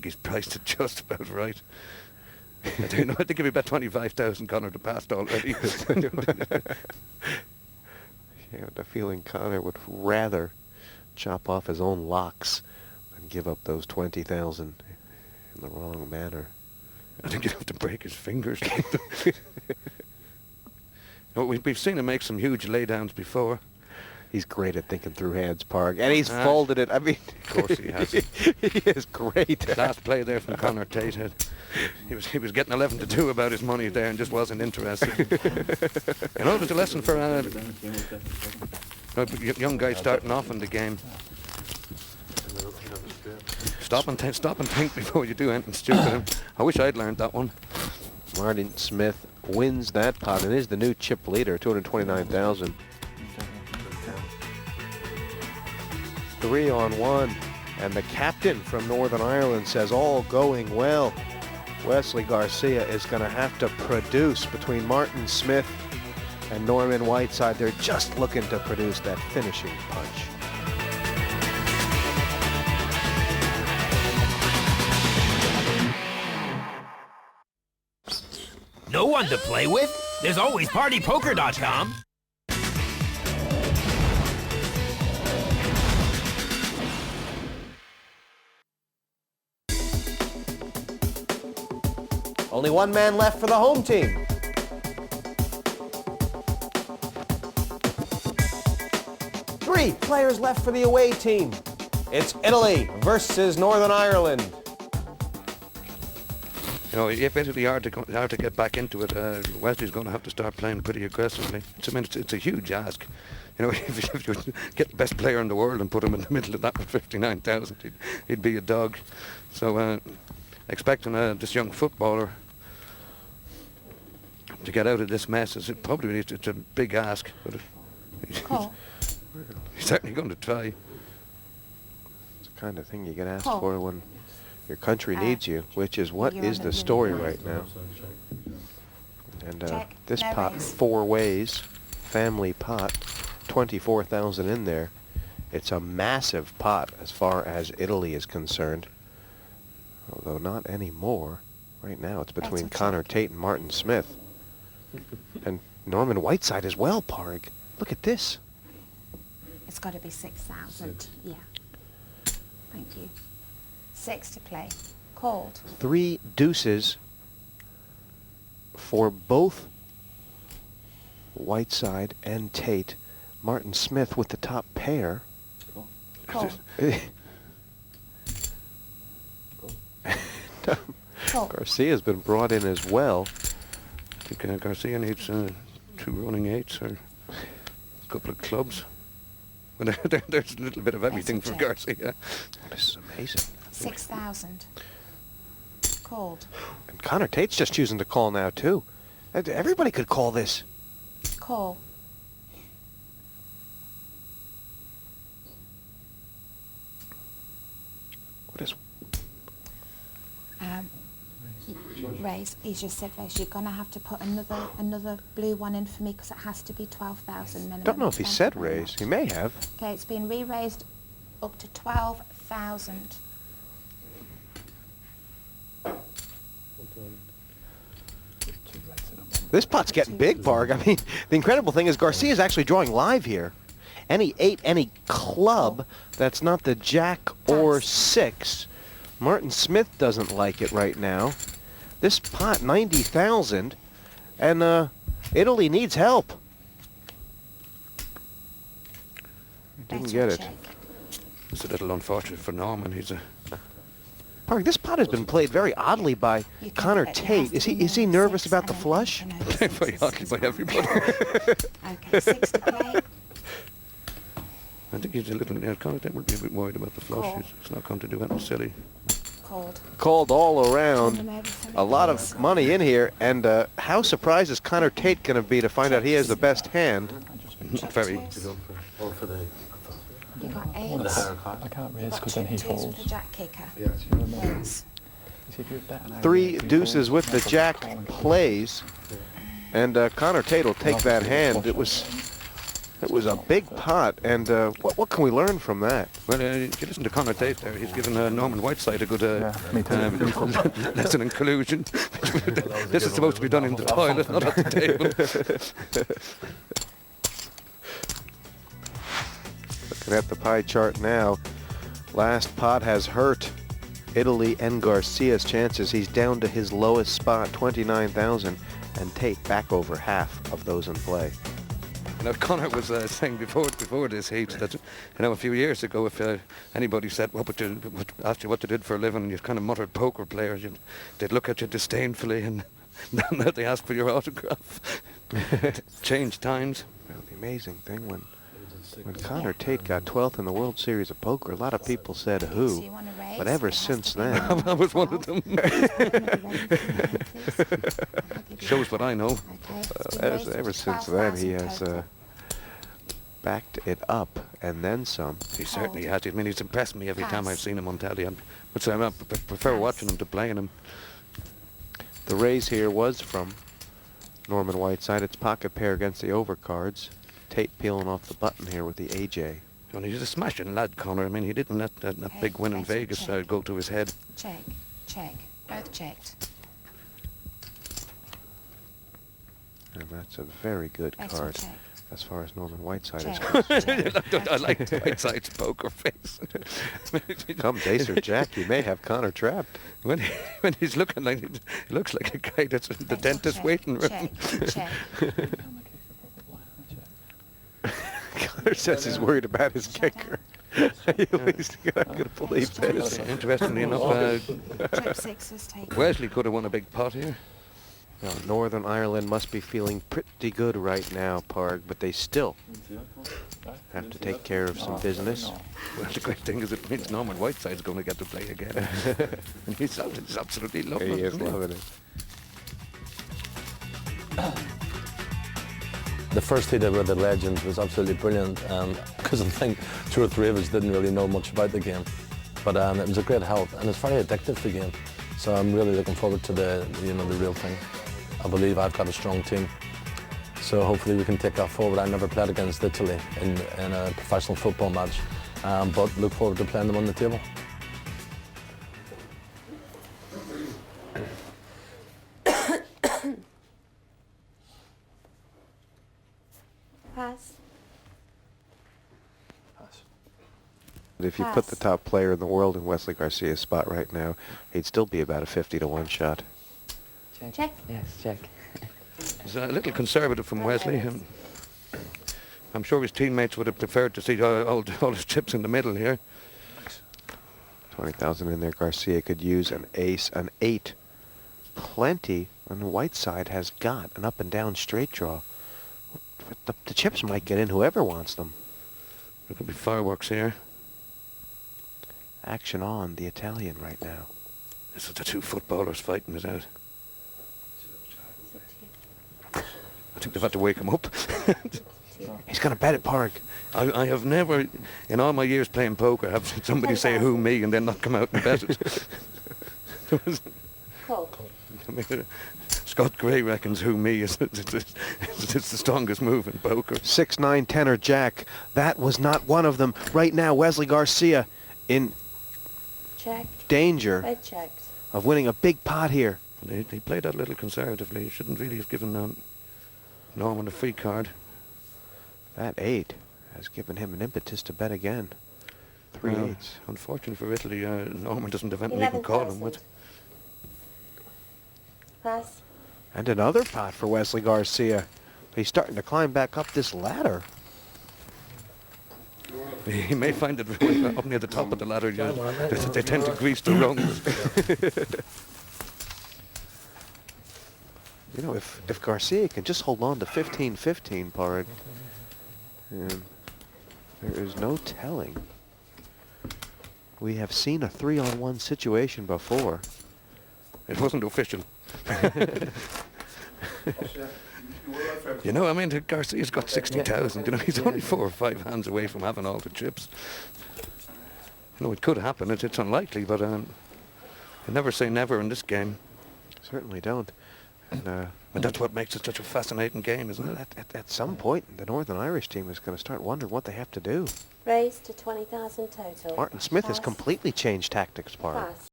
think he's priced it just about right. I think if he bet 25,000, Connor to passed already. Yeah, the feeling Connor would rather chop off his own locks than give up those 20,000 in the wrong manner. I think you'd have to break his fingers. We've seen him make some huge laydowns before. He's great at thinking through hands, Parg, and he's folded it. I mean, of course he has. He is great. Last play there from Connor Tate. He was getting 11-2 about his money there and just wasn't interested. You know, it was a lesson for young guys starting off in the game. Stop and think before you do anything stupid. I wish I'd learned that one. Martin Smith wins that pot and is the new chip leader, 229,000. 3-on-1, and the captain from Northern Ireland says all going well. Wesley Garcia is going to have to produce between Martin Smith and Norman Whiteside. They're just looking to produce that finishing punch. No one to play with? There's always PartyPoker.com. Only one man left for the home team. Three players left for the away team. It's Italy versus Northern Ireland. You know, if Italy are to get back into it, Wesley's going to have to start playing pretty aggressively. It's a huge ask. You know, if you get the best player in the world and put him in the middle of that with 59,000, he'd be a dog. So, expecting this young footballer to get out of this mess it's a big ask, but he's certainly going to try. It's the kind of thing you get asked for when your country needs you, which is what is the story right now. And this pot, 4 ways, family pot, 24,000 in there. It's a massive pot as far as Italy is concerned, although not anymore. Right now it's between Connor Tate and Martin Smith. And Norman Whiteside as well, Parg. Look at this. It's got to be 6,000. Yeah. Thank you. 6 to play. Called. 3 deuces for both Whiteside and Tate. Martin Smith with the top pair. Called. Garcia's been brought in as well. I think Garcia needs 2 running 8s or a couple of clubs. But there's a little bit of everything for Garcia. This is amazing. 6,000. Called. And Connor Tate's just choosing to call now, too. Everybody could call this. Call. What is... Raise, he's just said, Raise, you're going to have to put another blue one in for me because it has to be 12,000 minimum. Don't know if he said raise. He may have. Okay, it's been re-raised up to 12,000. This pot's getting big, Parg. I mean, the incredible thing is Garcia's actually drawing live here. Any 8, any club that's not the jack or 6. Martin Smith doesn't like it right now. This pot, 90,000, and Italy needs help. Didn't get it. It's a little unfortunate for Norman. Parg, this pot has been played very oddly by Connor Tate. Is he nervous about the flush? Played very oddly by everybody. Okay, 6 to play. I think he's a little. Connor Tate would be a bit worried about the flush. He's not going to do anything silly. Called all around. A lot of money in here, and how surprised is Connor Tate going to be to find out he has the best hand? Not very. You got 8. I can't raise because then he folds. With the jack kicker. Yes. 3 deuces with the jack plays, and Connor Tate will take that hand. It was It was a big pot, and what can we learn from that? Well, you listen to Conor Tate there. He's given Norman Whiteside a good me too. lesson in collusion. This is supposed to be done in the toilet, not at the table. Looking at the pie chart now, last pot has hurt Italy and Garcia's chances. He's down to his lowest spot, 29,000, and Tate back over half of those in play. Now, Conor was saying before this heat that, a few years ago, if anybody said asked you what you did for a living, and you kind of muttered poker players, they'd look at you disdainfully, and now they ask for your autograph. Changed times. Well, the amazing thing when Conor Tate got 12th in the World Series of Poker, a lot of people said who, but ever since then, I was one of them. Shows what I know. Ever since then, he has backed it up and then some. He certainly has. I mean, he's impressed me every time I've seen him on telly. I prefer watching him to playing him. The raise here was from Norman Whiteside. It's pocket pair against the overcards. Tate peeling off the button here with the AJ. And he's a smashing lad, Conor. I mean, he didn't let that big win in Vegas go to his head. Check, check, both checked. And that's a very good card Check. as far as Norman Whiteside is Check. concerned. I like Whiteside's poker face. Come Ace or Jack, you may have Conor trapped. When he's looking like, he looks like a guy that's in the dentist check, waiting room. Check, Conor says he's worried about his kicker. At least I'm going to believe this. Interestingly enough, Trip 6 is taken. Wesley could have won a big pot here. Now, Northern Ireland must be feeling pretty good right now, Parg, but they still have to take care of some business. Well, the great thing is it means Norman Whiteside's going to get to play again. And he's absolutely loving it. He is isn't he? loving it. The first heat with the Legends was absolutely brilliant because I think 2 or 3 of us didn't really know much about the game. But it was a great help, and it's very addictive, the game. So I'm really looking forward to the real thing. I believe I've got a strong team. So hopefully we can take that forward. I never played against Italy in a professional football match, but look forward to playing them on the table. Pass. If you put the top player in the world in Wesley Garcia's spot right now, he'd still be about a 50-to-1 shot. Check. Yes, check. He's a little conservative from Wesley. I'm sure his teammates would have preferred to see all his chips in the middle here. 20,000 in there. Garcia could use an ace, an 8. Plenty on the Whiteside has got an up and down straight draw. The chips might get in whoever wants them. There could be fireworks here. Action on the Italian right now. This is the 2 footballers fighting it out. I think they've had to wake him up. He's going to bet it, Parg. I have never, in all my years playing poker, have seen somebody say who me and then not come out and bet it. Call. I mean, Scott Gray reckons who me is it's the strongest move in poker. 6, 9, 10 or Jack. That was not one of them. Right now, Wesley Garcia in Check. danger Red checked. of winning a big pot here. He played that a little conservatively. He shouldn't really have given Norman a free card. That 8 has given him an impetus to bet again. 3 8s. Unfortunately for Italy, Norman doesn't have anything he can call him with. Pass. And another pot for Wesley Garcia. He's starting to climb back up this ladder. He may find it up near the top of the ladder. They tend to grease the rungs. You know, if Garcia can just hold on to 15-15, Parg, there is no telling. We have seen a 3-on-1 situation before. It wasn't official. You know, I mean, Garcia's got 60,000. You know, he's only 4 or 5 hands away from having all the chips. You know, it could happen. It's unlikely, but you never say never in this game. Certainly don't. And that's what makes it such a fascinating game, isn't it? At some point, the Northern Irish team is going to start wondering what they have to do. Raise to 20,000 total. Martin Smith has Pass. completely changed tactics, Parr. Pass.